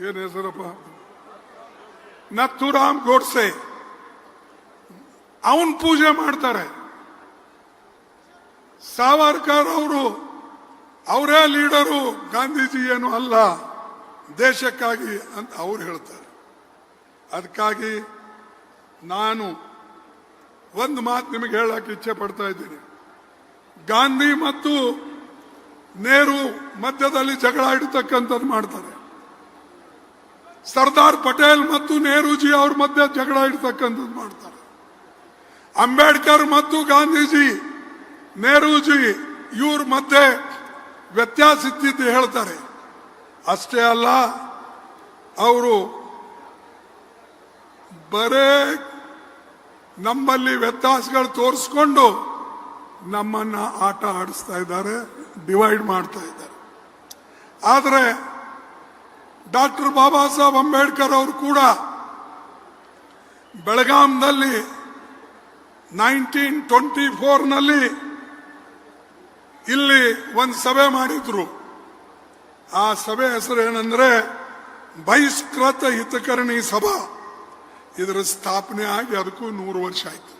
ಏನ್ ಹೆಸರಪ್ಪ, ನಥುರಾಮ್ ಗೋಡ್ಸೆ, ಅವನ್ ಪೂಜೆ ಮಾಡ್ತಾರೆ. ಸಾವರ್ಕರ್ ಅವರು ಅವರೇ ಲೀಡರು, ಗಾಂಧೀಜಿ ಏನು ಅಲ್ಲ, ದೇಶಕ್ಕಾಗಿ ಅಂತ ಅವ್ರು ಹೇಳ್ತಾರೆ. ಅದಕ್ಕಾಗಿ ನಾನು ಒಂದು ಮಾತು ನಿಮಗೆ ಹೇಳಕ್ಕೆ ಇಚ್ಛೆ ಪಡ್ತಾ ಇದ್ದೀನಿ. ಗಾಂಧಿ ಮತ್ತು ನೆಹರು ಮಧ್ಯದಲ್ಲಿ ಜಗಳ ಇಡತಕ್ಕಂಥದ್ದು ಮಾಡ್ತಾರೆ. ಸರ್ದಾರ್ ಪಟೇಲ್ ಮತ್ತು ನೆಹರೂಜಿ ಅವ್ರ ಮಧ್ಯೆ ಜಗಳ ಇಡ್ತಕ್ಕಂಥದ್ದು ಮಾಡ್ತಾರೆ. ಅಂಬೇಡ್ಕರ್ ಮತ್ತು ಗಾಂಧೀಜಿ, ನೆಹರೂಜಿ ಇವ್ರ ಮಧ್ಯೆ ವ್ಯತ್ಯಾಸ ಇತ್ತಿದ್ದು ಹೇಳ್ತಾರೆ. ಅಷ್ಟೇ ಅಲ್ಲ, ಅವರು ಬರೇ ನಮ್ಮಲ್ಲಿ ವ್ಯತ್ಯಾಸಗಳು ತೋರಿಸ್ಕೊಂಡು ನಮ್ಮನ್ನ ಆಟ ಆಡಿಸ್ತಾ ಇದ್ದಾರೆ, ಡಿವೈಡ್ ಮಾಡ್ತಾ ಇದ್ದಾರೆ. ಆದರೆ ಡಾಕ್ಟರ್ ಬಾಬಾ ಸಾಹೇಬ್ ಅಂಬೇಡ್ಕರ್ ಅವರು ಕೂಡ ಬೆಳಗಾಂನಲ್ಲಿ 1924ನಲ್ಲಿ ಇಲ್ಲಿ ಒಂದು ಸಭೆ ಮಾಡಿದ್ರು. ಆ ಸಭೆ ಹೆಸರು ಏನಂದ್ರೆ ಬಹಿಷ್ಕೃತ ಹಿತಕರಣಿ ಸಭಾ. ಇದರ ಸ್ಥಾಪನೆ ಆಗಿ ಅದಕ್ಕೂ 100 ವರ್ಷ ಆಯ್ತು.